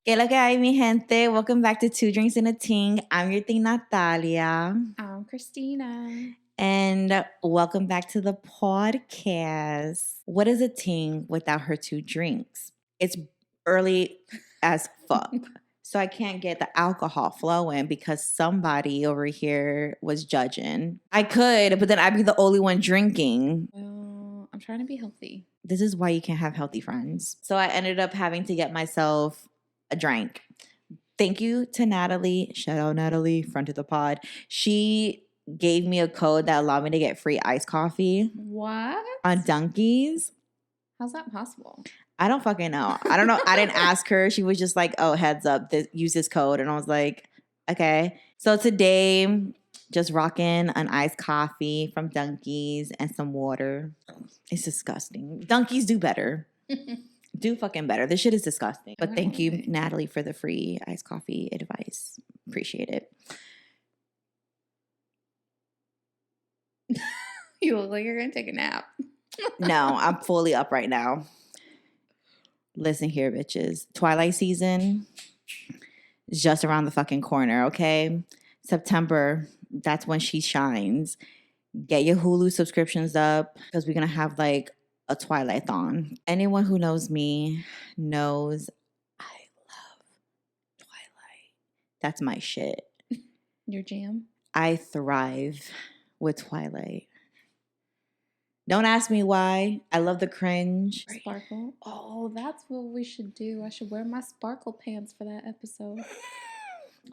¿Qué lo que hay, mi gente? Welcome back to Two Drinks and a Ting. I'm your thing, Nathalia. I'm Christina. And welcome back to the podcast. What is a ting without her two drinks? It's early as fuck. So I can't get the alcohol flowing because somebody over here was judging. I could, but then I'd be the only one drinking. Well, I'm trying to be healthy. This is why you can't have healthy friends. So I ended up having to get myself a drink. Thank you to Natalie. Shout out Natalie, front of the pod. She gave me a code that allowed me to get free iced coffee What? on Dunkies. How's that possible? I don't fucking know. I don't know. I didn't ask her. She was just like, oh, heads up, use this code. And I was like, okay. So today, just rocking an iced coffee from Dunkies and some water. It's disgusting. Dunkies do better. Do fucking better. This shit is disgusting. But thank you, Natalie, for the free iced coffee advice. Appreciate it. You look like you're going to take a nap. No, I'm fully up right now. Listen here, bitches. Twilight season is just around the fucking corner, okay? September, that's when she shines. Get your Hulu subscriptions up because we're going to have like a Twilight-thon. Anyone who knows me knows I love Twilight. That's my shit. Your jam? I thrive with Twilight. Don't ask me why. I love the cringe. Sparkle? Oh, that's what we should do. I should wear my sparkle pants for that episode.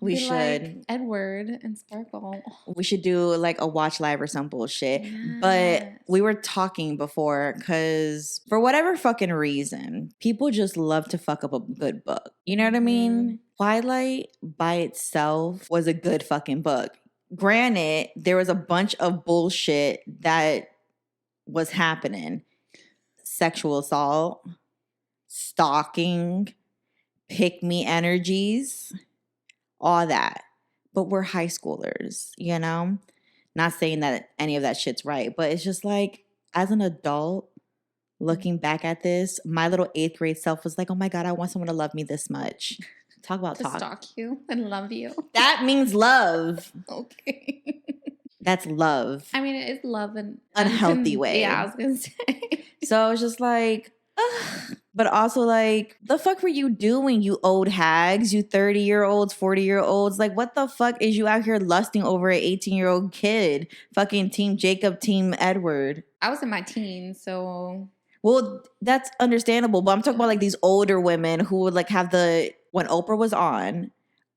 We should. Like Edward and Sparkle. We should do like a watch live or some bullshit. Yes. But we were talking before because for whatever fucking reason, people just love to fuck up a good book. You know what I mean? Twilight by itself was a good fucking book. Granted, there was a bunch of bullshit that was happening. Sexual assault, stalking, pick-me energies, all that. But we're high schoolers, you know? Not saying that any of that shit's right, but it's just like, as an adult, looking back at this, my little 8th grade self was like, oh my God, I want someone to love me this much. Talk about to stalk you and love you. That means love. Okay. That's love. I mean, it is love in unhealthy way. Yeah, I was going to say. So I was just like, ugh. But also like, the fuck were you doing, you old hags, you 30-year-olds, 40-year-olds? Like, what the fuck is you out here lusting over an 18-year-old kid? Fucking Team Jacob, Team Edward. I was in my teens, so... Well, that's understandable. But I'm talking about like these older women who would like have when Oprah was on,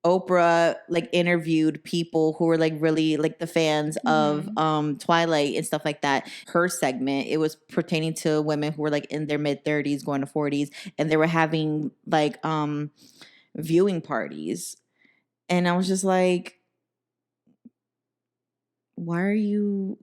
Oprah like interviewed people who were like really like the fans of Twilight and stuff like that. Her segment, it was pertaining to women who were like in their mid-30s going to 40s, and they were having like viewing parties. And I was just like, why are you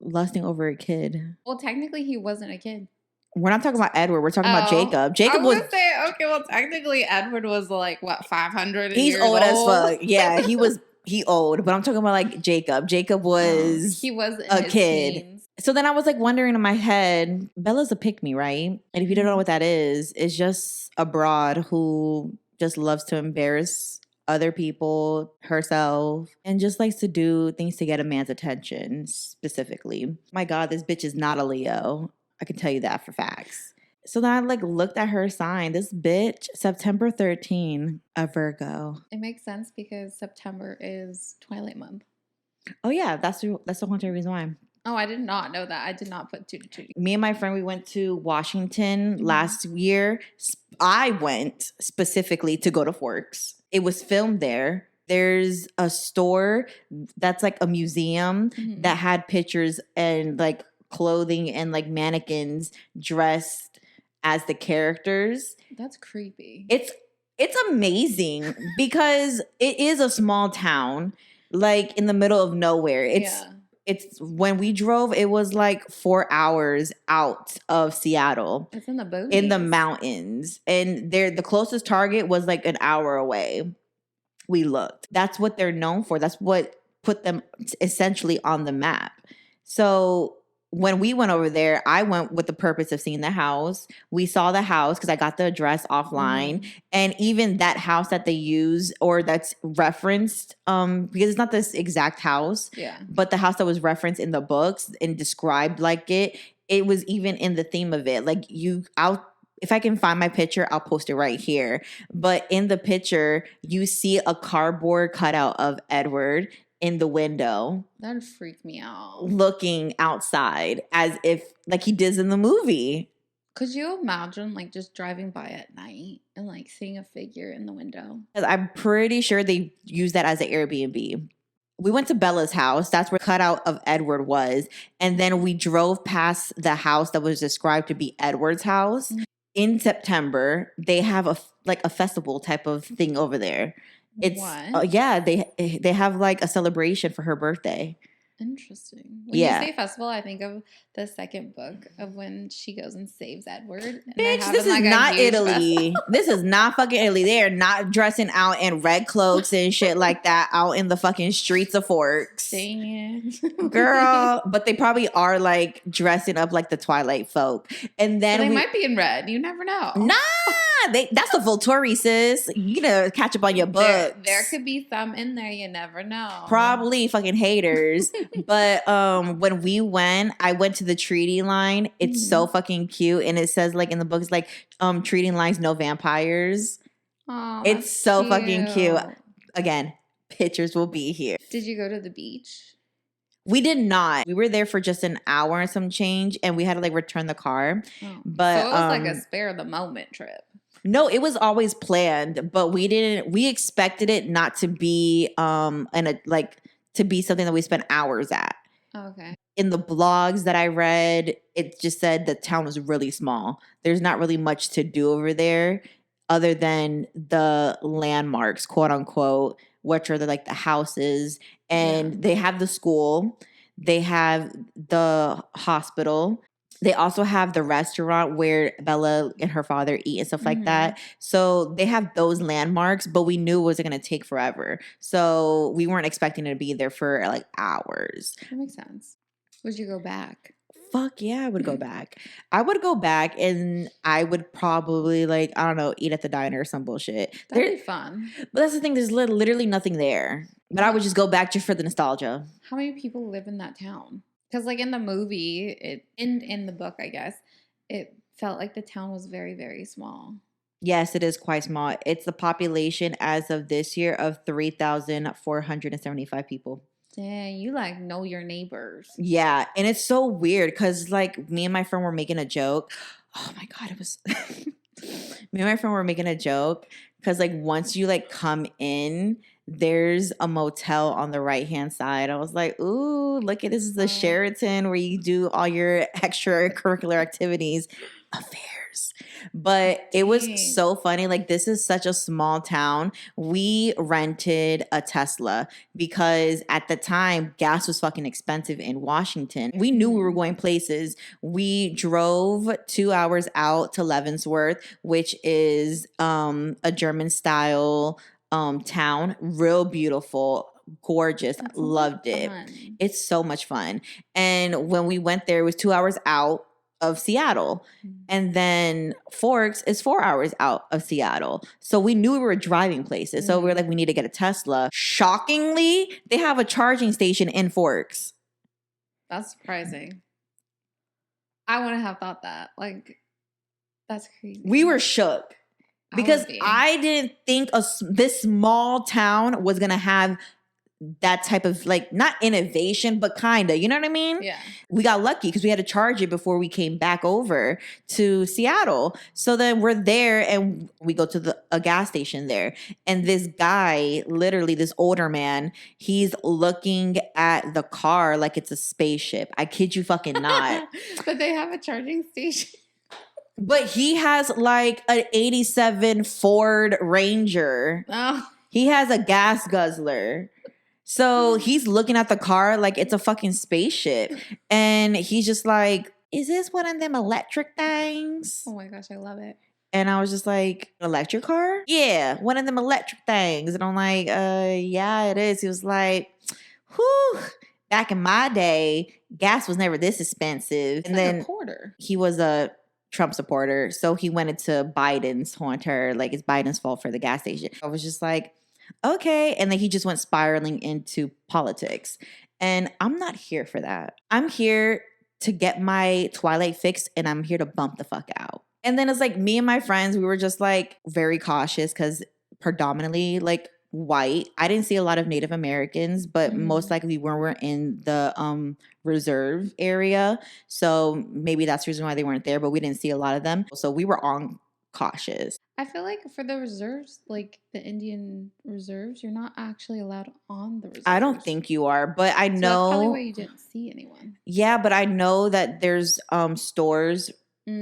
lusting over a kid? Well, technically he wasn't a kid. We're not talking about Edward. We're talking about Jacob. Jacob was gonna say, okay, well, technically Edward was like, what, 500 He's years old as fuck. Yeah, he old. But I'm talking about like Jacob. Jacob was he was a kid. Teens. So then I was like wondering in my head, Bella's a pick-me, right? And if you don't know what that is, it's just a broad who just loves to embarrass other people, herself, and just likes to do things to get a man's attention specifically. My God, this bitch is not a Leo. I can tell you that for facts. So then I like looked at her sign. This bitch, September 13, a Virgo. It makes sense because September is Twilight month. Oh yeah, that's the whole entire reason why. Oh, I did not know that. I did not put 2 to 2. Me and my friend, we went to Washington last year. I went specifically to go to Forks. It was filmed there. There's a store that's like a museum that had pictures and like clothing and like mannequins dressed as the characters. That's creepy. It's amazing because it is a small town, like in the middle of nowhere. It's when we drove, it was like 4 hours out of Seattle. It's in the boonies. In the mountains. And the closest Target was like an hour away. We looked. That's what they're known for. That's what put them essentially on the map. So when we went over there, I went with the purpose of seeing the house. We saw the house because I got the address offline. And even that house that they use or that's referenced, because it's not this exact house, but the house that was referenced in the books and described like it was even in the theme of it. Like if I can find my picture, I'll post it right here. But in the picture, you see a cardboard cutout of Edward in the window. That'd freak me out. Looking outside as if like he does in the movie. Could you imagine like just driving by at night and like seeing a figure in the window? I'm pretty sure they use that as an Airbnb. We went to Bella's house. That's where the cutout of Edward was. And then we drove past the house that was described to be Edward's house. In September, they have a festival type of thing over there. It's they have like a celebration for her birthday. Interesting. When you say festival, I think of the second book of when she goes and saves Edward. And bitch, this is not Italy. This is not fucking Italy. They are not dressing out in red cloaks and shit like that out in the fucking streets of Forks. Dang it. Girl. But they probably are like dressing up like the Twilight folk. And then they might be in red. You never know. Nah. That's the full Tory, sis. You know, catch up on your books. There could be some in there. You never know. Probably fucking haters. But when we went, I went to the treaty line. It's so fucking cute. And it says like in the books, like treating lines, no vampires. Oh, it's so fucking cute. Again, pictures will be here. Did you go to the beach? We did not. We were there for just an hour and some change, and we had to like return the car. But so it was like a spare the moment trip. No, it was always planned, but we expected it not to be to be something that we spent hours at. Okay. In the blogs that I read, it just said the town was really small. There's not really much to do over there other than the landmarks, quote unquote, which are the houses. And they have the school. They have the hospital. They also have the restaurant where Bella and her father eat and stuff like that. So they have those landmarks, but we knew it wasn't going to take forever. So we weren't expecting it to be there for like hours. That makes sense. Would you go back? Fuck yeah, I would go back. I would go back and I would probably eat at the diner or some bullshit. That'd be fun. But that's the thing, there's literally nothing there. But I would just go back just for the nostalgia. How many people live in that town? Because like in the movie, in the book, I guess, it felt like the town was very, very small. Yes, it is quite small. It's the population as of this year of 3,475 people. Dang, you know your neighbors. Yeah, and it's so weird because me and my friend were making a joke. Oh my God, it was... Me and my friend were making a joke because once you come in... there's a motel on the right-hand side. I was like, ooh, look at this is the Sheraton where you do all your extracurricular activities. Affairs. But it was so funny. This is such a small town. We rented a Tesla because at the time, gas was fucking expensive in Washington. We knew we were going places. We drove 2 hours out to Leavenworth, which is a German-style town. Real beautiful, gorgeous. Loved it. It's so much fun. And when we went there, it was 2 hours out of Seattle. And then Forks is 4 hours out of Seattle. So we knew we were driving places. So we were we need to get a Tesla. Shockingly, they have a charging station in Forks. That's surprising. I wouldn't have thought that. That's crazy. We were shook. Because I didn't think this small town was going to have that type of not innovation, but kind of, you know what I mean? Yeah. We got lucky because we had to charge it before we came back over to Seattle. So then we're there and we go to a gas station there. And this guy, literally this older man, he's looking at the car like it's a spaceship. I kid you fucking not. But they have a charging station. But he has an 87 Ford Ranger. Oh. He has a gas guzzler. So he's looking at the car like it's a fucking spaceship. And he's just like, is this one of them electric things? Oh my gosh, I love it. And I was just like, electric car? Yeah, one of them electric things. And I'm like, yeah, it is. He was like, whew. back in my day, gas was never this expensive. It's And like then a quarter. he was a Trump supporter, so he went into Biden's whole entire, like, it's Biden's fault for the gas station. I was just like, okay. And then he just went spiraling into politics. And I'm not here for that. I'm here to get my Twilight fix, and I'm here to bump the fuck out. And then it's like me and my friends, we were just like very cautious because predominantly like white. I didn't see a lot of Native Americans, but most likely we weren't in the reserve area. So maybe that's the reason why they weren't there, but we didn't see a lot of them. So we were on cautious. I feel like for the reserves, like the Indian reserves, you're not actually allowed on the reserves. I don't think you are, but I So know. that's probably why you didn't see anyone. Yeah, but I know that there's stores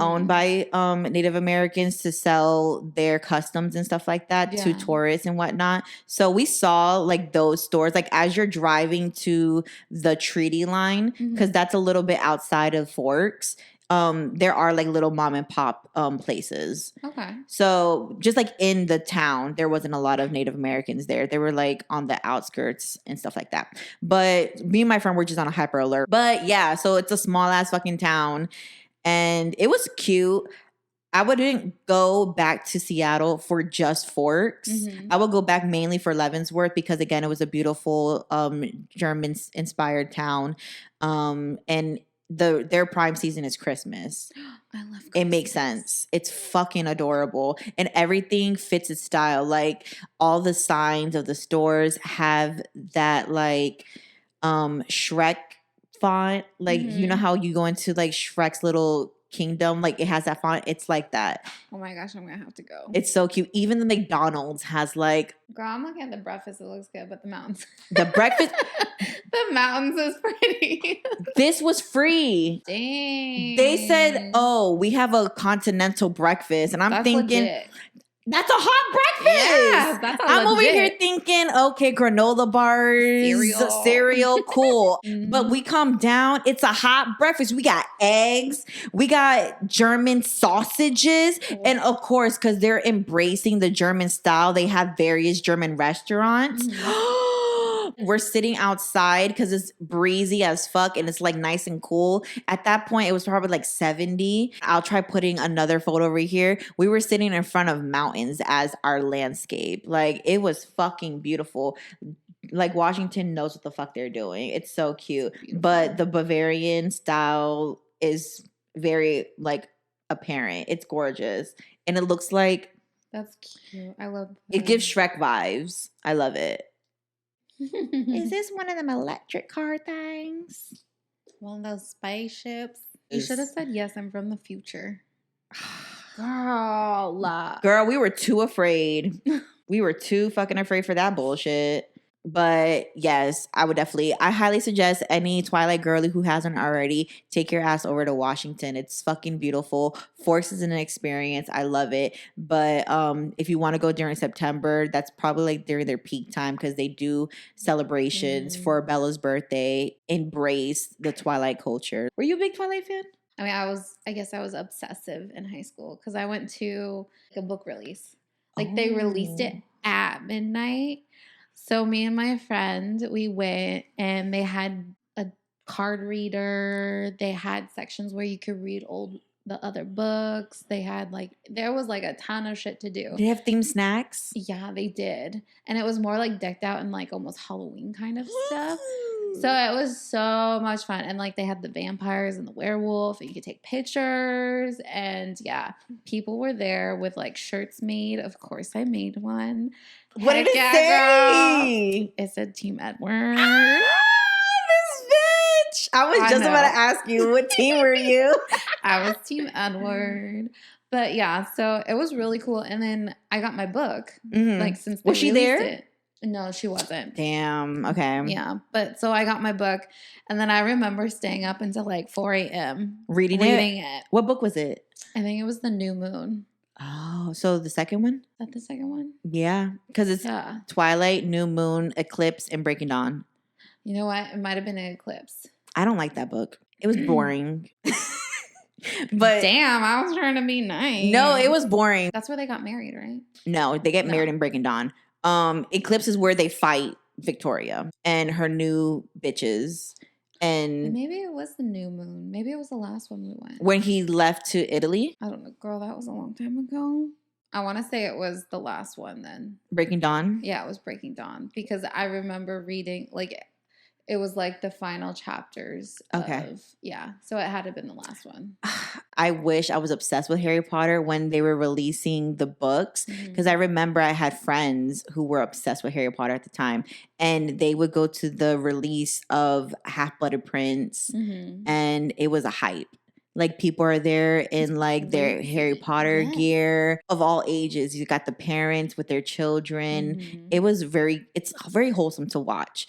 owned by Native Americans to sell their customs and stuff like that to tourists and whatnot. So we saw like those stores, like as you're driving to the treaty line, because that's a little bit outside of Forks. There are like little mom and pop places. Okay. So just like in the town, there wasn't a lot of Native Americans there. They were like on the outskirts and stuff like that. But me and my friend were just on a hyper alert. But yeah, so it's a small ass fucking town. And it was cute. I wouldn't go back to Seattle for just Forks. I would go back mainly for Leavenworth because, again, it was a beautiful German-inspired town. And their prime season is Christmas. I love Christmas. It makes sense. It's fucking adorable. And everything fits its style. Like, all the signs of the stores have that, like, Shrek font. Like, you know how you go into like Shrek's little kingdom, like it has that font. It's like that. Oh my gosh, I'm gonna have to go. It's so cute. Even the McDonald's has like, girl, I'm looking at the breakfast, it looks good, but the mountains, the breakfast, the mountains is pretty. This was free. Dang. They said, oh, we have a continental breakfast, and I'm That's thinking legit. That's a hot breakfast. Yeah, that's I'm over here thinking, okay, granola bars, cereal, cool. But we come down, it's a hot breakfast. We got eggs, we got German sausages, and of course, because they're embracing the German style, they have various German restaurants. We're sitting outside because it's breezy as fuck and it's like nice and cool. At that point, it was probably like 70. I'll try putting another photo over here. We were sitting in front of mountains as our landscape. Like, it was fucking beautiful. Like, Washington knows what the fuck they're doing. It's so cute. But the Bavarian style is very like apparent. It's gorgeous. And it looks like, that's cute. I love that. It gives Shrek vibes. I love it. Is this one of them electric car things? One of those spaceships? You should have said, yes, I'm from the future. Girl, we were too afraid. We were too fucking afraid for that bullshit. But yes, I highly suggest any Twilight girly who hasn't already, take your ass over to Washington. It's fucking beautiful. Forks is an experience. I love it. But if you want to go during September, that's probably like during their peak time because they do celebrations for Bella's birthday. Embrace the Twilight culture. Were you a big Twilight fan? I mean, I guess I was obsessive in high school because I went to like a book release. Like they released it at midnight. So me and my friend, we went and they had a card reader. They had sections where you could read the other books. They had there was like a ton of shit to do. Did they have themed snacks? Yeah, they did. And it was more like decked out in like almost Halloween kind of stuff. So it was so much fun. And like they had the vampires and the werewolf and you could take pictures. And yeah, people were there with like shirts made. Of course I made one. What did it say? Girl. It said Team Edward. This bitch. I was just about to ask you, what team were you? I was Team Edward. But yeah, so it was really cool. And then I got my book. Like since they was she there? It. No, she wasn't. Damn. Okay. Yeah. But so I got my book. And then I remember staying up until like 4 a.m. Reading it. What book was it? I think it was The New Moon. Oh, so the second one? Is that the second one? Yeah. Because it's Twilight, New Moon, Eclipse, and Breaking Dawn. You know what? It might have been an Eclipse. I don't like that book. It was boring. But damn, I was trying to be nice. No, it was boring. That's where they got married, right? No, they get married in Breaking Dawn. Eclipse is where they fight Victoria and her new bitches. And maybe it was the new moon. Maybe it was the last one we went. When he left to Italy? I don't know. Girl, that was a long time ago. I want to say it was the last one then. Breaking Dawn? Yeah, it was Breaking Dawn. Because I remember reading, like, it was like the final chapters of, yeah. So it had to have been the last one. I wish I was obsessed with Harry Potter when they were releasing the books. Because I remember I had friends who were obsessed with Harry Potter at the time. And they would go to the release of Half-Blood Prince. And it was a hype. Like, people are there in, like, their Harry Potter gear of all ages. You got the parents with their children. It's very wholesome to watch.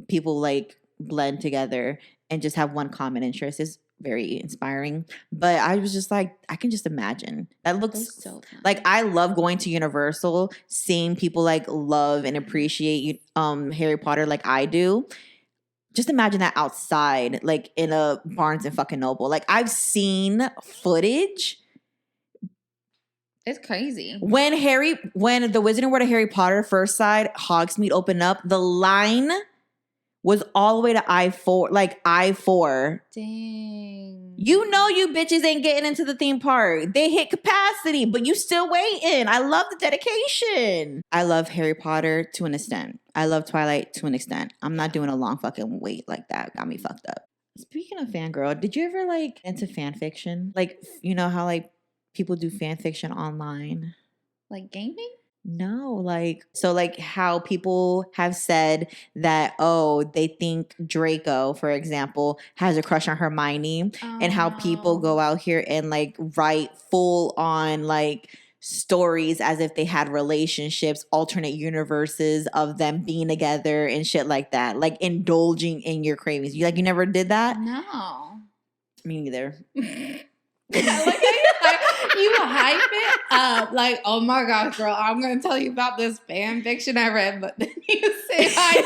People, like, blend together and just have one common interest. Is very inspiring. But I was just like, I can just imagine. That looks so fun. Like, I love going to Universal, seeing people, like, love and appreciate Harry Potter like I do. Just imagine that outside, like in a Barnes and fucking Noble. Like, I've seen footage. It's crazy. When the Wizarding World of Harry Potter first side, Hogsmeade opened up, the line was all the way to I-4, like I-4. Dang. You know you bitches ain't getting into the theme park. They hit capacity, but you still waiting. I love the dedication. I love Harry Potter to an extent. I love Twilight to an extent. I'm not doing a long fucking wait like that. Got me fucked up. Speaking of fangirl, did you ever like into fan fiction? Like, you know how like people do fan fiction online? Like gaming? No, like, so like how people have said that, oh, they think Draco, for example, has a crush on Hermione, and how people go out here and like write full on like stories as if they had relationships, alternate universes of them being together and shit like that, like indulging in your cravings. You never did that? No. Me neither. You hype it up like, oh my gosh, girl, I'm gonna tell you about this fan fiction I read, but then you say I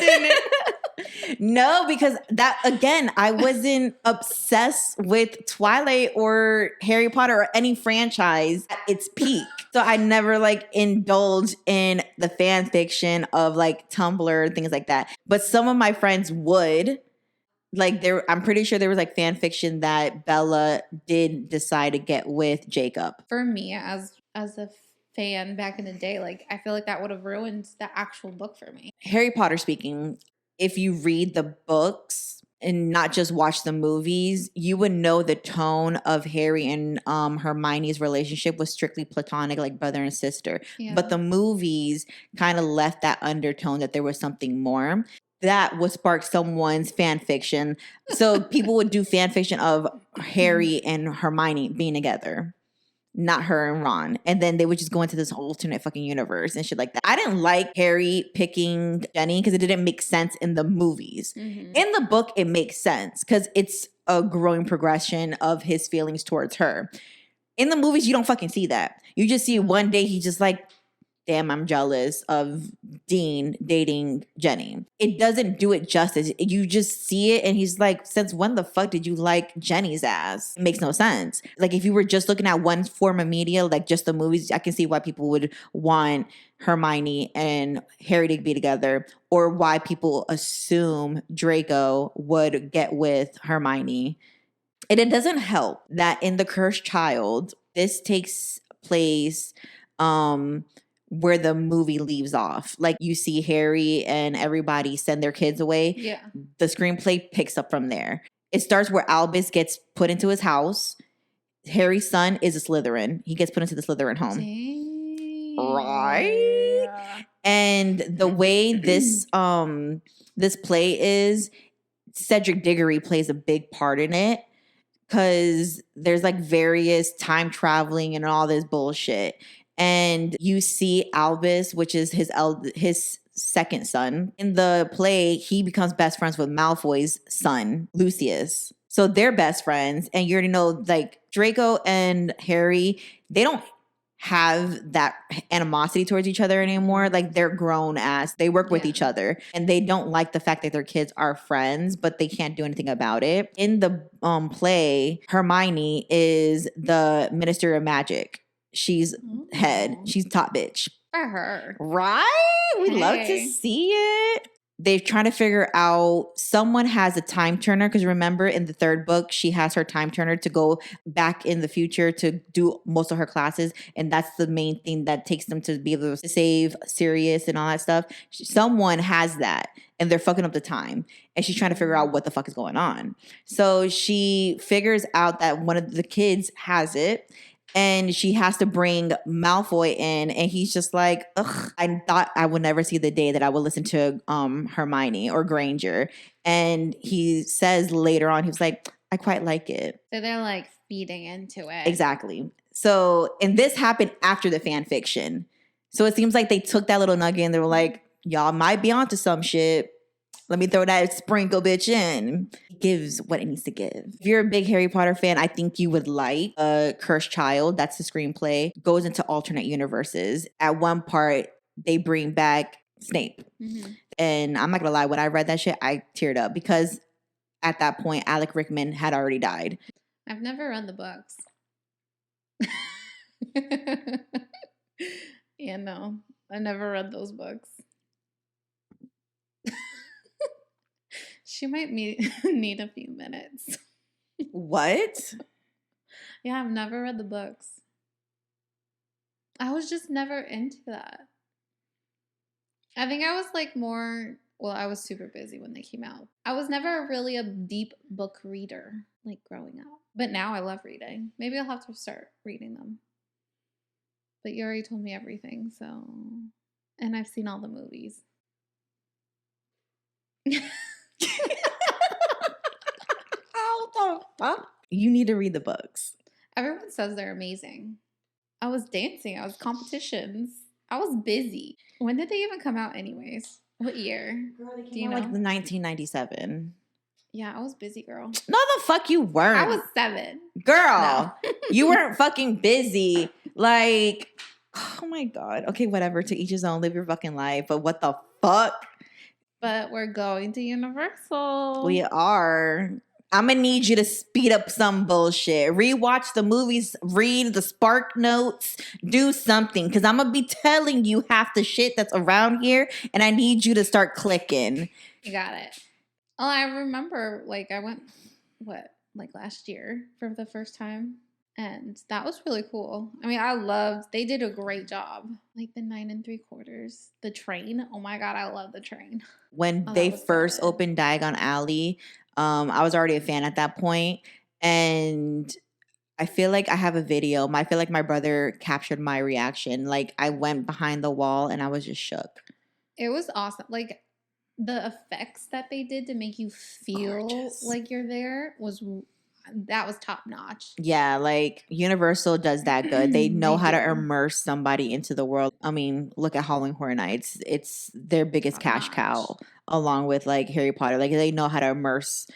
didn't. No, because that, again, I wasn't obsessed with Twilight or Harry Potter or any franchise at its peak. So I never like indulged in the fan fiction of like Tumblr, things like that. But some of my friends would. Like, I'm pretty sure there was like fan fiction that Bella did decide to get with Jacob. For me, as a fan back in the day, like I feel like that would have ruined the actual book for me. Harry Potter speaking, if you read the books and not just watch the movies, you would know the tone of Harry and Hermione's relationship was strictly platonic, like brother and sister. Yeah. But the movies kind of left that undertone that there was something more. That would spark someone's fan fiction. So people would do fan fiction of Harry and Hermione being together, not her and Ron. And then they would just go into this alternate fucking universe and shit like that. I didn't like Harry picking Jenny because it didn't make sense in the movies. In the book, it makes sense because it's a growing progression of his feelings towards her. In the movies, you don't fucking see that. You just see one day he's just like, damn, I'm jealous of Dean dating Jenny. It doesn't do it justice. You just see it and he's like, since when the fuck did you like Jenny's ass? It makes no sense. Like, if you were just looking at one form of media, like just the movies, I can see why people would want Hermione and Harry to be together, or why people assume Draco would get with Hermione. And it doesn't help that in The Cursed Child, this takes place where the movie leaves off. Like, you see Harry and everybody send their kids away. Yeah. The screenplay picks up from there. It starts where Albus gets put into his house. Harry's son is a Slytherin. He gets put into the Slytherin home. Dang. Right? And the way this play is, Cedric Diggory plays a big part in it. Because there's like various time traveling and all this bullshit. And you see Albus, which is his second son. In the play, he becomes best friends with Malfoy's son, Lucius. So they're best friends. And you already know, like, Draco and Harry, they don't have that animosity towards each other anymore. Like, they're grown ass. They work with each other. And they don't like the fact that their kids are friends, but they can't do anything about it. In the play, Hermione is the Minister of Magic. She's head. She's top bitch. For her. Right? We love to Hey. see it. They're trying to figure out, someone has a time turner, because remember in the third book, she has her time turner to go back in the future to do most of her classes. And that's the main thing that takes them to be able to save Sirius and all that stuff. Someone has that and they're fucking up the time. And she's trying to figure out what the fuck is going on. So she figures out that one of the kids has it. And she has to bring Malfoy in, and he's just like, ugh, I thought I would never see the day that I would listen to Hermione or Granger. And he says later on, he was like, I quite like it. So they're like feeding into it. Exactly. So, and this happened after the fan fiction. So it seems like they took that little nugget and they were like, y'all might be onto some shit. Let me throw that sprinkle bitch in. It gives what it needs to give. If you're a big Harry Potter fan, I think you would like Cursed Child. That's the screenplay. Goes into alternate universes. At one part, they bring back Snape. Mm-hmm. And I'm not going to lie, when I read that shit, I teared up because at that point, Alec Rickman had already died. I've never read the books. Yeah, no. I never read those books. She might need a few minutes. What? Yeah, I've never read the books. I was just never into that. I think I was like more, well, I was super busy when they came out. I was never really a deep book reader, like growing up. But now I love reading. Maybe I'll have to start reading them. But you already told me everything, so. And I've seen all the movies. You need to read the books. Everyone says they're amazing. I was dancing. I was competitions. I was busy. When did they even come out anyways? What year? Girl, they came Do you out know? like 1997. Yeah, I was busy, girl. No, the fuck you weren't. I was 7. Girl, No. you weren't fucking busy. Like, oh my God. Okay, whatever. To each his own. Live your fucking life. But what the fuck? But we're going to Universal. We are. I'm going to need you to speed up some bullshit. Rewatch the movies, read the spark notes, do something. Because I'm going to be telling you half the shit that's around here. And I need you to start clicking. You got it. Oh, I remember, like, I went, like last year for the first time. And that was really cool. I mean, they did a great job. Like the 9 3/4. The train. Oh my God, I love the train. When they first opened Diagon Alley, I was already a fan at that point. And I feel like I have a video. I feel like my brother captured my reaction. Like I went behind the wall and I was just shook. It was awesome. Like the effects that they did to make you feel like you're there was top notch. Yeah, like Universal does that good. They know how to immerse somebody into the world. I mean, look at Halloween Horror Nights. It's their biggest cash cow, along with like Harry Potter. Like they know how to immerse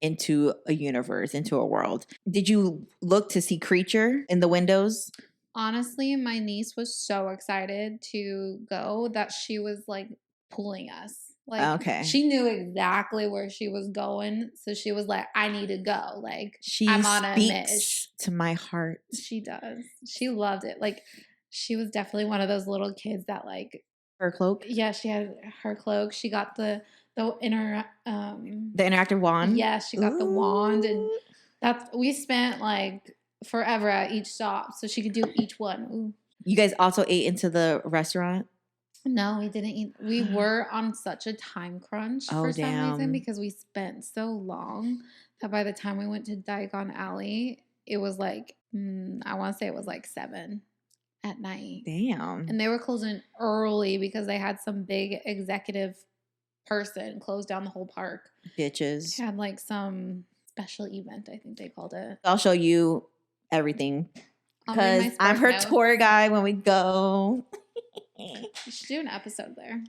into a universe, into a world. Did you look to see Creature in the windows? Honestly, my niece was so excited to go that she was like pulling us. Like, okay. She knew exactly where she was going. So she was like, I need to go. Like, I'm on a mission. To my heart. She does. She loved it. Like, she was definitely one of those little kids that like. Her cloak? Yeah, she had her cloak. She got the interactive wand? Yeah, she got the wand. And we spent like forever at each stop so she could do each one. Ooh. You guys also ate into the restaurant? No, we didn't eat. We were on such a time crunch for some reason because we spent so long that by the time we went to Diagon Alley, it was like, I want to say it was like 7 at night. Damn. And they were closing early because they had some big executive person close down the whole park. Bitches. Had like some special event, I think they called it. I'll show you everything because I'm her tour guide when we go. We should do an episode there.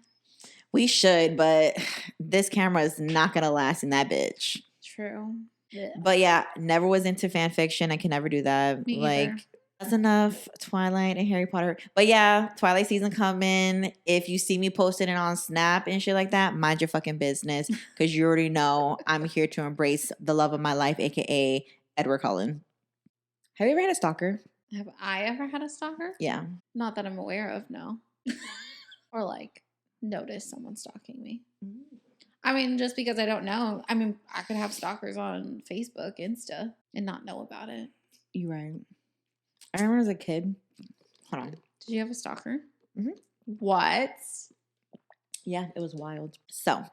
We should, but this camera is not going to last in that bitch. True. Yeah. But yeah, never was into fan fiction. I can never do that. Me like, either. That's enough Twilight and Harry Potter. But yeah, Twilight season coming. If you see me posting it on Snap and shit like that, mind your fucking business because you already know I'm here to embrace the love of my life, aka Edward Cullen. Have you ever had a stalker? Have I ever had a stalker? Yeah. Not that I'm aware of, no. Or like notice someone stalking me. I mean, just because I don't know. I mean, I could have stalkers on Facebook, Insta, and not know about it. You're right. I remember as a kid. Hold on. Did you have a stalker? Mm-hmm. What? Yeah, it was wild. So,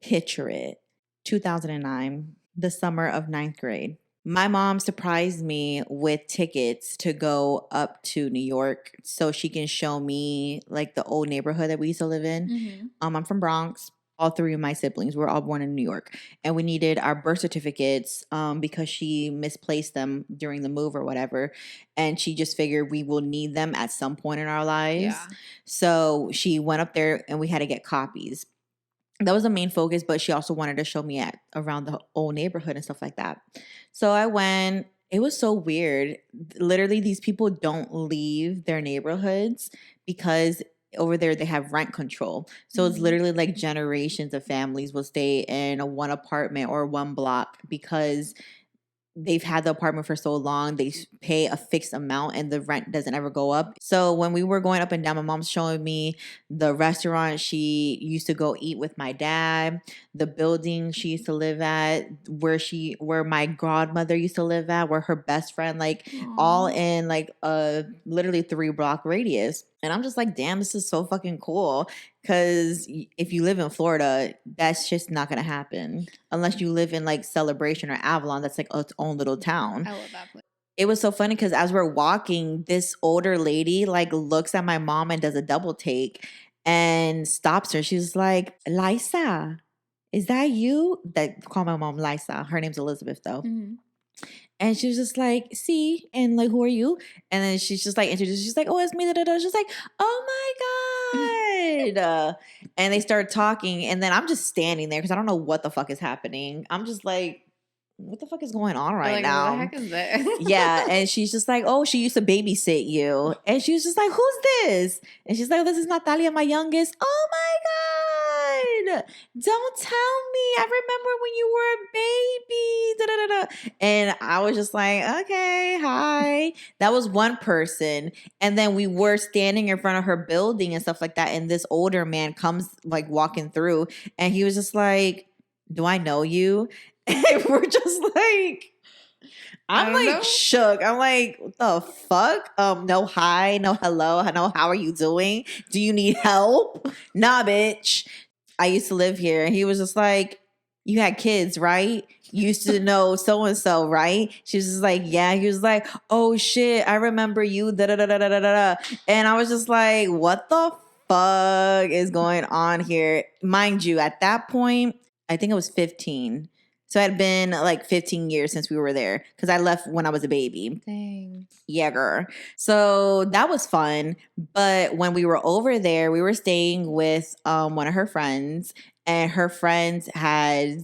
picture it. 2009, the summer of 9th grade. My mom surprised me with tickets to go up to New York so she can show me like the old neighborhood that we used to live in. Mm-hmm. I'm from Bronx. All three of my siblings were all born in New York, and we needed our birth certificates because she misplaced them during the move or whatever, and she just figured we will need them at some point in our lives. Yeah. So she went up there and we had to get copies. That was the main focus, but she also wanted to show me at around the old neighborhood and stuff like that. So I went. It was so weird. Literally, these people don't leave their neighborhoods because over there they have rent control. So it's literally like generations of families will stay in a one apartment or one block because they've had the apartment for so long, they pay a fixed amount and the rent doesn't ever go up. So when we were going up and down, my mom's showing me the restaurant she used to go eat with my dad, the building she used to live at, where my godmother used to live at, where her best friend, like all in like a literally 3-block radius. And I'm just like, damn, this is so fucking cool. Because if you live in Florida, that's just not going to happen. Unless you live in like Celebration or Avalon, that's like its own little town. I love that place. It was so funny because as we're walking, this older lady like looks at my mom and does a double take and stops her. She's like, Lisa, is that you? Call my mom Lisa. Her name's Elizabeth though. Mm-hmm. And she was just like, see, and like, who are you? And then she's just like introduced. She's like, oh, it's me. Da, da, da. She's like, oh my God. And they start talking. And then I'm just standing there because I don't know what the fuck is happening. I'm just like, what the fuck is going on right now? What the heck is this? Yeah. And she's just like, oh, she used to babysit you. And she was just like, who's this? And she's like, oh, this is Nathalia, my youngest. Oh my God. Don't tell me. I remember when you were a baby. Da, da, da, da. And I was just like, okay, hi. That was one person. And then we were standing in front of her building and stuff like that. And this older man comes like walking through and he was just like, do I know you? And we're just like, I'm like shook. I'm like, what the fuck? No hi, no hello, no how are you doing? Do you need help? Nah, bitch. I used to live here. And he was just like, you had kids, right? You used to know so-and-so, right? She was just like, yeah. He was like, oh shit, I remember you, da da da da da da da. And I was just like, what the fuck is going on here? Mind you, at that point, I think I was 15. So it had been like 15 years since we were there because I left when I was a baby. Dang. Yeah, girl. So that was fun. But when we were over there, we were staying with one of her friends, and her friends had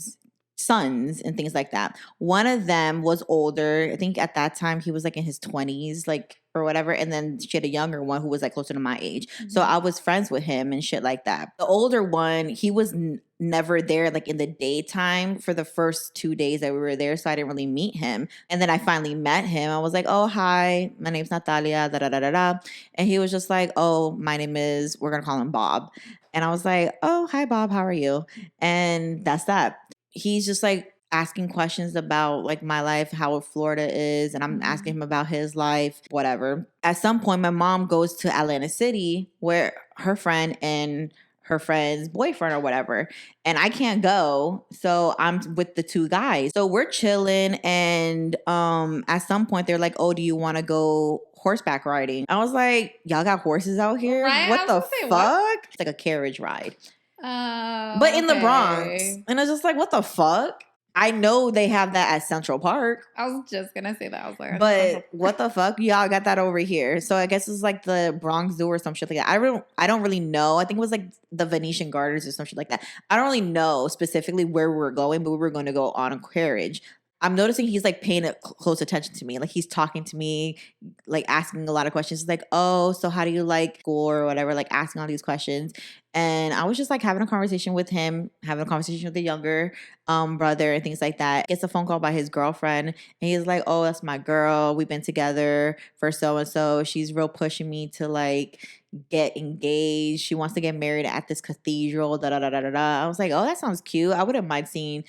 sons and things like that. One of them was older. I think at that time he was like in his 20s, like or whatever. And then she had a younger one who was like closer to my age. Mm-hmm. So I was friends with him and shit like that. The older one, he was never there like in the daytime for the first 2 days that we were there. So I didn't really meet him. And then I finally met him. I was like, oh, hi, my name's Nathalia, da da da da da. And he was just like, oh, my name is, we're going to call him Bob. And I was like, oh, hi, Bob, how are you? And that's that. He's just like asking questions about like my life, how Florida is, and I'm asking him about his life, whatever. At some point, my mom goes to Atlantic City where her friend and her friend's boyfriend or whatever, and I can't go, so I'm with the two guys. So we're chilling, and at some point they're like, oh, do you want to go horseback riding? I was like, y'all got horses out here? Right? What the fuck? What? It's like a carriage ride. But in the Bronx. And I was just like, what the fuck? I know they have that at Central Park. I was just gonna say that. I was like, but what the fuck? Y'all got that over here. So I guess it's like the Bronx Zoo or some shit like that. I don't really know. I think it was like the Venetian Gardens or some shit like that. I don't really know specifically where we were going, but we were going to go on a carriage. I'm noticing he's like paying close attention to me. Like he's talking to me, like asking a lot of questions. He's like, oh, so how do you like school or whatever? Like asking all these questions. And I was just like having a conversation with him, having a conversation with the younger brother and things like that. Gets a phone call by his girlfriend. And he's like, oh, that's my girl. We've been together for so-and-so. She's real pushing me to like get engaged. She wants to get married at this cathedral. Da da da da da da. I was like, oh, that sounds cute. I wouldn't mind seeing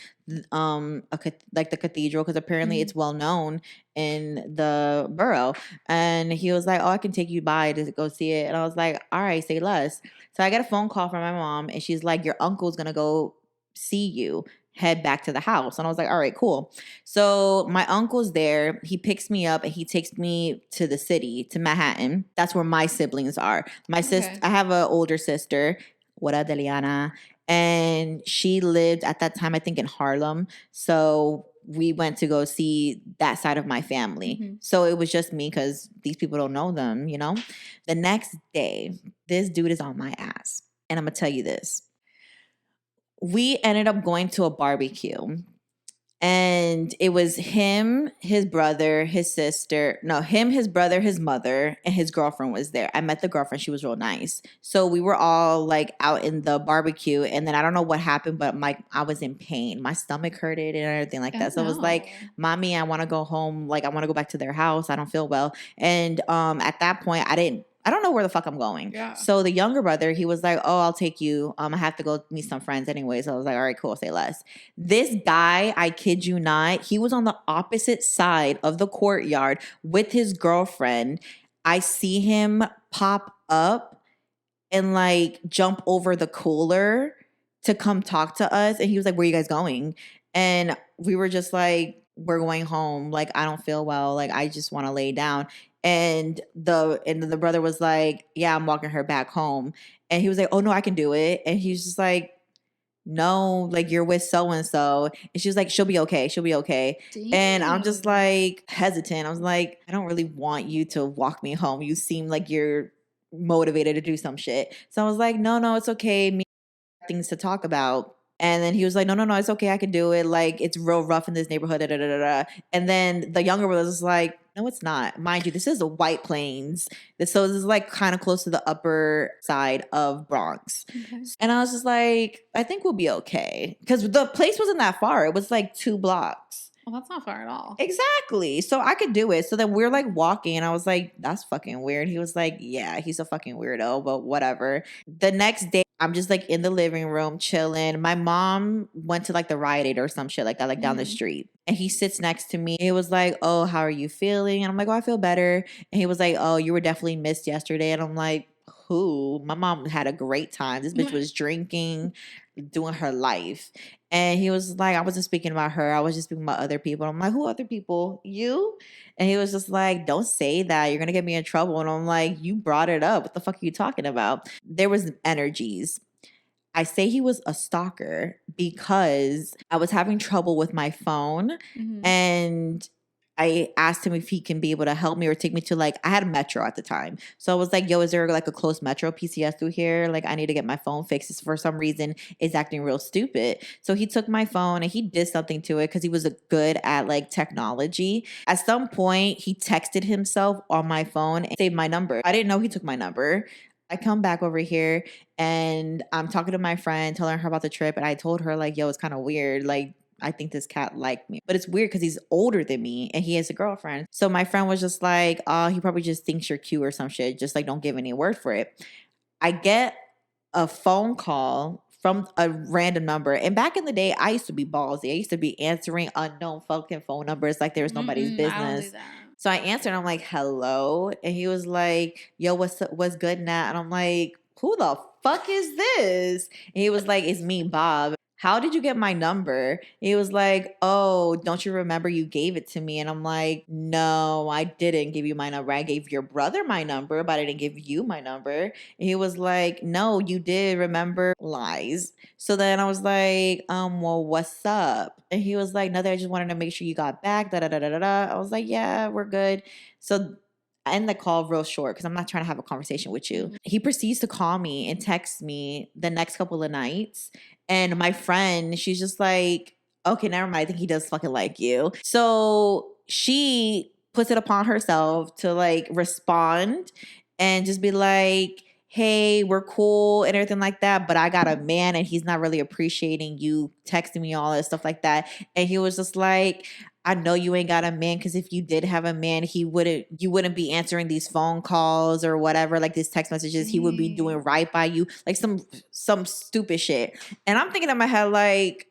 like the cathedral because apparently it's well known in the borough. And he was like, oh, I can take you by to go see it. And I was like, all right, say less. So I get a phone call from my mom and she's like, your uncle's gonna go see you. Head back to the house. And I was like, all right, cool. So my uncle's there. He picks me up and he takes me to the city, to Manhattan. That's where my siblings are. My sister, I have an older sister, what up, Deliana? And she lived at that time, I think, in Harlem. So we went to go see that side of my family. So it was just me because these people don't know them, you know? The next day, this dude is on my ass. And I'm going to tell you this. We ended up going to a barbecue. And it was him, his brother, his sister. No, him, his brother, his mother, and his girlfriend was there. I met the girlfriend. She was real nice. So we were all like out in the barbecue. And then I don't know what happened, but I was in pain. My stomach hurted and everything like that. So I was like, Mommy, I want to go home. Like, I want to go back to their house. I don't feel well. And at that point, I don't know where the fuck I'm going. Yeah. So the younger brother, he was like, oh, I'll take you. I have to go meet some friends anyway. So I was like, all right, cool, say less. This guy, I kid you not, he was on the opposite side of the courtyard with his girlfriend. I see him pop up and like jump over the cooler to come talk to us. And he was like, where are you guys going? And we were just like, we're going home. Like, I don't feel well. Like, I just want to lay down. And the brother was like, yeah, I'm walking her back home. And he was like, oh no, I can do it. And he's just like, no, like you're with so-and-so. And she was like, she'll be okay. She'll be okay. Damn. And I'm just like hesitant. I was like, I don't really want you to walk me home. You seem like you're motivated to do some shit. So I was like, no, it's okay. Me things to talk about. And then he was like, no, it's okay. I can do it. Like, it's real rough in this neighborhood. Da, da, da, da, da. And then the younger brother was like, no, it's not. Mind you, this is the White Plains. So this is like kind of close to the upper side of Bronx. Okay. And I was just like, I think we'll be okay. Because the place wasn't that far. It was like 2 blocks. Well, that's not far at all. Exactly. So I could do it. So then we're like walking and I was like, that's fucking weird. He was like, yeah, he's a fucking weirdo, but whatever. The next day, I'm just like in the living room chilling. My mom went to like the Rite Aid or some shit like that, like down the street. And he sits next to me. He was like, oh, how are you feeling? And I'm like, oh, I feel better. And he was like, oh, you were definitely missed yesterday. And I'm like, who? My mom had a great time. This bitch was drinking, doing her life. And he was like, I wasn't speaking about her. I was just speaking about other people. I'm like, who other people? You? And he was just like, don't say that. You're going to get me in trouble. And I'm like, you brought it up. What the fuck are you talking about? There was energies. I say he was a stalker because I was having trouble with my phone and I asked him if he can be able to help me or take me to like, I had a Metro at the time. So I was like, yo, is there like a close Metro PCS through here? Like I need to get my phone fixed. For some reason, it's acting real stupid. So he took my phone and he did something to it because he was good at like technology. At some point, he texted himself on my phone and saved my number. I didn't know he took my number. I come back over here and I'm talking to my friend, telling her about the trip. And I told her like, yo, it's kind of weird. Like, I think this cat liked me. But it's weird because he's older than me and he has a girlfriend. So my friend was just like, oh, he probably just thinks you're cute or some shit. Just like, don't give any word for it. I get a phone call from a random number. And back in the day, I used to be ballsy. I used to be answering unknown fucking phone numbers like there was nobody's business. So I answered, I'm like, hello. And he was like, yo, what's good, Nat? And I'm like, who the fuck is this? And he was like, it's me, Bob. How did you get my number? He was like, oh, don't you remember you gave it to me? And I'm like, no, I didn't give you my number. I gave your brother my number, but I didn't give you my number. And he was like, no, you did remember. Lies. So then I was like, well, what's up? And he was like, nothing, I just wanted to make sure you got back. Da da da da da da. I was like, yeah, we're good. So I end the call real short because I'm not trying to have a conversation with you. He proceeds to call me and text me the next couple of nights. And my friend, she's just like, okay, never mind. I think he does fucking like you. So she puts it upon herself to like respond and just be like, hey, we're cool and everything like that, but I got a man and he's not really appreciating you texting me all that stuff like that. And he was just like, I know you ain't got a man, because if you did have a man, you wouldn't be answering these phone calls or whatever, like these text messages. He would be doing right by you, like some stupid shit. And I'm thinking in my head, like,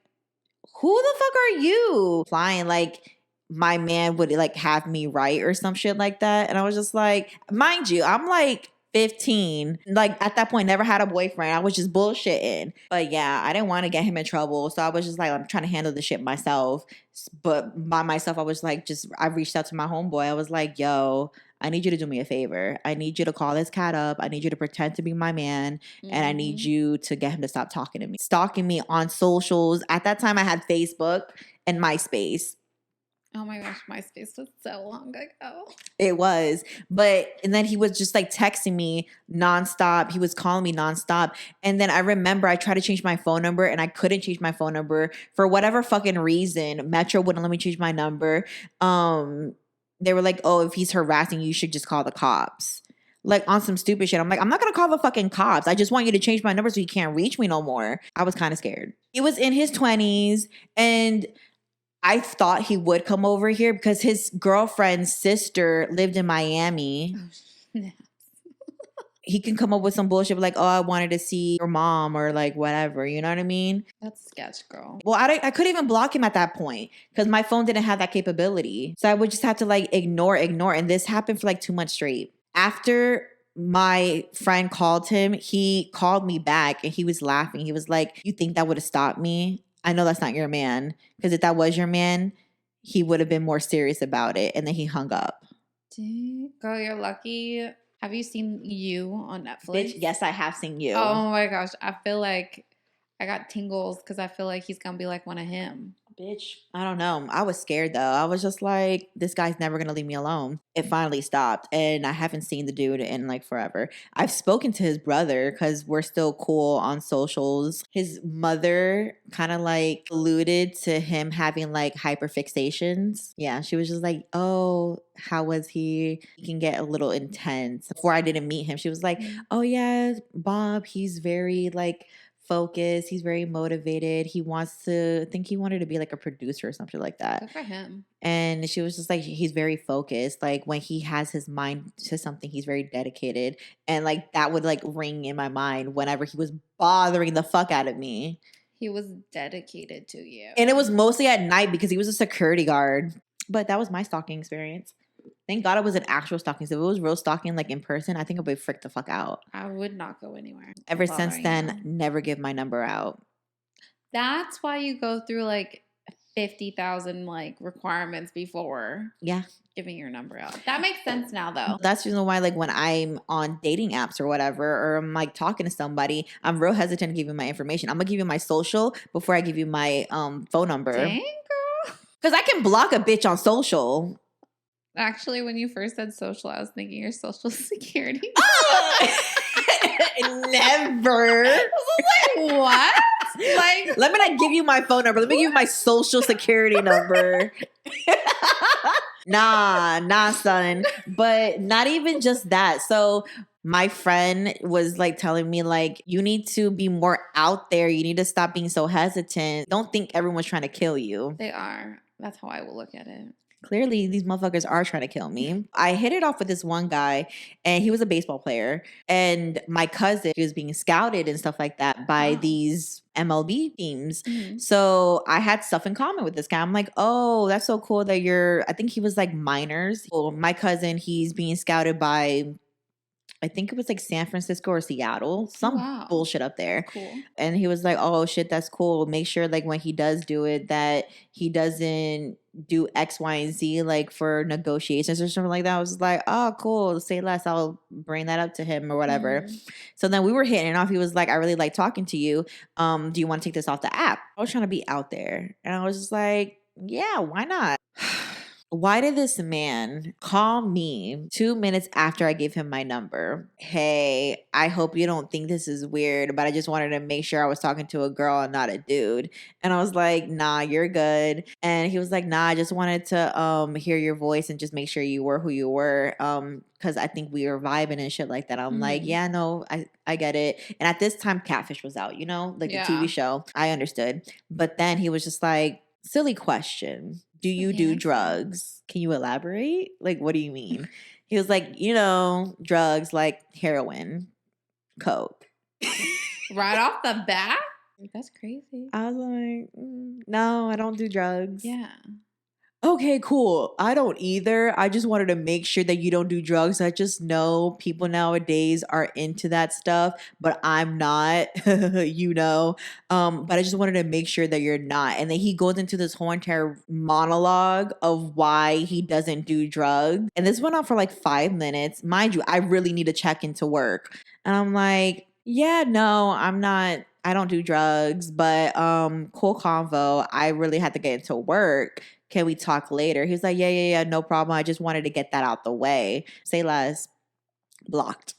who the fuck are you? Flying like my man would like have me right or some shit like that. And I was just like, mind you, I'm like 15. Like at that point, never had a boyfriend. I was just bullshitting. But yeah, I didn't want to get him in trouble. So I was just like, I'm trying to handle the shit myself. But by myself, I was like, I reached out to my homeboy. I was like, yo, I need you to do me a favor. I need you to call this cat up. I need you to pretend to be my man. And I need you to get him to stop talking to me. Stalking me on socials. At that time, I had Facebook and MySpace. Oh my gosh, MySpace was so long ago. It was. And then he was just like texting me nonstop. He was calling me nonstop. And then I remember I tried to change my phone number and I couldn't change my phone number for whatever fucking reason. Metro wouldn't let me change my number. They were like, oh, if he's harassing you, you should just call the cops. Like on some stupid shit. I'm like, I'm not going to call the fucking cops. I just want you to change my number so you can't reach me no more. I was kind of scared. He was in his 20s and I thought he would come over here because his girlfriend's sister lived in Miami. Oh, he can come up with some bullshit like, oh, I wanted to see your mom or like whatever. You know what I mean? That's sketch, girl. Well, I couldn't even block him at that point because my phone didn't have that capability. So I would just have to like ignore. And this happened for like 2 months straight. After my friend called him, he called me back and he was laughing. He was like, you think that would have stopped me? I know that's not your man. Because if that was your man, he would have been more serious about it. And then he hung up. Girl, you're lucky. Have you seen You on Netflix? Bitch, yes, I have seen You. Oh my gosh. I feel like I got tingles because I feel like he's going to be like one of him. Bitch, I don't know. I was scared though. I was just like, this guy's never going to leave me alone. It finally stopped. And I haven't seen the dude in like forever. I've spoken to his brother because we're still cool on socials. His mother kind of like alluded to him having like hyperfixations. Yeah, she was just like, oh, how was he? He can get a little intense. Before I didn't meet him, she was like, oh yeah, Bob, he's very like focused. He's very motivated. He wanted to be like a producer or something like that. Good for him. And she was just like, he's very focused. Like when he has his mind to something, he's very dedicated. And like that would like ring in my mind whenever he was bothering the fuck out of me. He was dedicated to you. And it was mostly at night because he was a security guard. But that was my stalking experience. Thank God it was an actual stalking. So if it was real stalking, like in person, I think I would freak the fuck out. I would not go anywhere. Ever since then, never give my number out. That's why you go through like 50,000 like requirements before giving your number out. That makes sense now though. That's the reason why like when I'm on dating apps or whatever, or I'm like talking to somebody, I'm real hesitant to give you my information. I'm gonna give you my social before I give you my phone number. Dang, girl. Because I can block a bitch on social. Actually, when you first said social, I was thinking your social security. Never. I was like, what? Like, let me not give you my phone number. Let me give you my social security number. Nah, son. But not even just that. So my friend was like telling me like, you need to be more out there. You need to stop being so hesitant. Don't think everyone's trying to kill you. They are. That's how I will look at it. Clearly, these motherfuckers are trying to kill me. I hit it off with this one guy, and he was a baseball player. And my cousin, she was being scouted and stuff like that by these MLB teams. Mm-hmm. So I had stuff in common with this guy. I'm like, oh, that's so cool that I think he was like minors. Well, my cousin, he's being scouted by, I think it was like San Francisco or Seattle, some bullshit up there. Cool. And he was like, oh shit, that's cool. Make sure like when he does do it that he doesn't do X, Y, and Z like for negotiations or something like that. I was like, oh cool, say less. I'll bring that up to him or whatever. So then we were hitting it off. He was like, I really like talking to you. Do you want to take this off the app? I was trying to be out there. And I was just like, yeah, why not? Why did this man call me 2 minutes after I gave him my number? Hey, I hope you don't think this is weird, but I just wanted to make sure I was talking to a girl and not a dude. And I was like, nah, you're good. And he was like, nah, I just wanted to hear your voice and just make sure you were who you were. Because I think we were vibing and shit like that. I'm like, yeah, no, I get it. And at this time, Catfish was out, you know, like the TV show. I understood. But then he was just like, silly question. Do you do drugs? Can you elaborate? Like, what do you mean? He was like, you know, drugs like heroin, coke. Right off the bat? That's crazy. I was like, no, I don't do drugs. Yeah. Okay, cool. I don't either. I just wanted to make sure that you don't do drugs. I just know people nowadays are into that stuff, but I'm not, you know. But I just wanted to make sure that you're not. And then he goes into this whole entire monologue of why he doesn't do drugs. And this went on for like 5 minutes. Mind you, I really need to check into work. And I'm like, yeah, no, I'm not. I don't do drugs, but cool convo. I really had to get into work. Can we talk later? He was like, yeah, no problem. I just wanted to get that out the way. Say less. Blocked.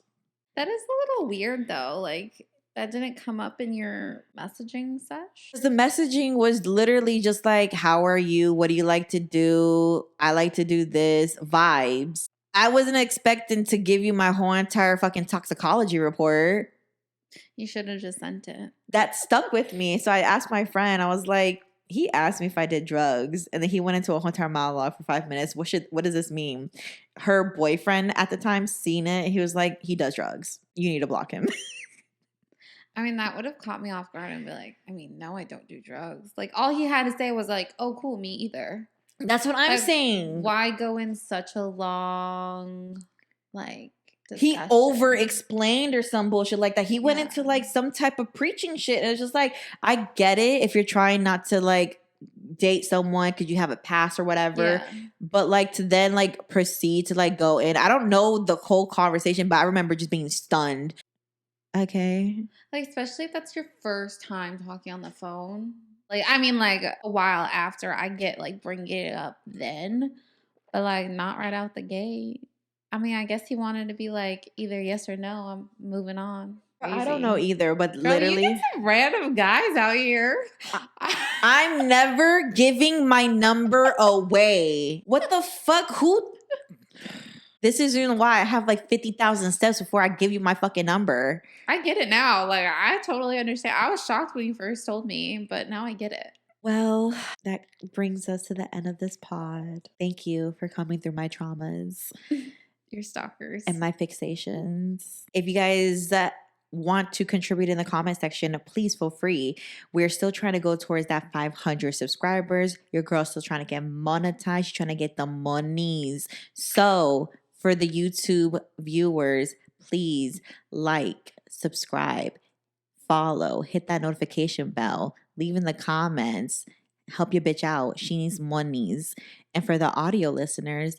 That is a little weird though. Like, that didn't come up in your messaging sesh? The messaging was literally just like, how are you? What do you like to do? I like to do this. Vibes. I wasn't expecting to give you my whole entire fucking toxicology report. You should have just sent it. That stuck with me. So I asked my friend, I was like, he asked me if I did drugs, and then he went into a whole entire monologue for 5 minutes. What does this mean? Her boyfriend at the time seen it. He was like, he does drugs. You need to block him. I mean, that would have caught me off guard and be like, I mean, no, I don't do drugs. Like, all he had to say was like, oh, cool, me either. That's what I'm saying. Why go in such a long, like, he over explained or some bullshit like that. He went into like some type of preaching shit. And it's just like, I get it if you're trying not to like date someone because you have a past or whatever. Yeah. But like to then like proceed to like go in. I don't know the whole conversation, but I remember just being stunned. Okay. Like, especially if that's your first time talking on the phone. Like, I mean, like a while after I get like bringing it up then, but like not right out the gate. I mean, I guess he wanted to be like either yes or no. I'm moving on. Crazy. I don't know either, but literally, you get some random guys out here. I'm never giving my number away. What the fuck? Who? This is even why I have like 50,000 steps before I give you my fucking number. I get it now. Like, I totally understand. I was shocked when you first told me, but now I get it. Well, that brings us to the end of this pod. Thank you for coming through my traumas. Your stalkers. And my fixations. If you guys want to contribute in the comment section, please feel free. We're still trying to go towards that 500 subscribers. Your girl's still trying to get monetized. She's trying to get the monies. So for the YouTube viewers, please like, subscribe, follow, hit that notification bell, leave in the comments, help your bitch out. She needs monies. And for the audio listeners,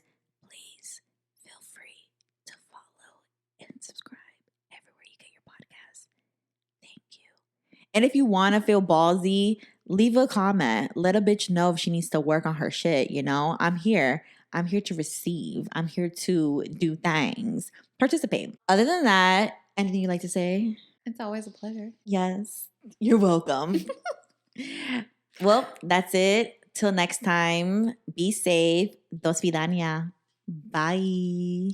and if you want to feel ballsy, leave a comment. Let a bitch know if she needs to work on her shit, you know? I'm here. I'm here to receive. I'm here to do things. Participate. Other than that, anything you'd like to say? It's always a pleasure. Yes. You're welcome. Well, that's it. Till next time, be safe. Dos vidania. Bye.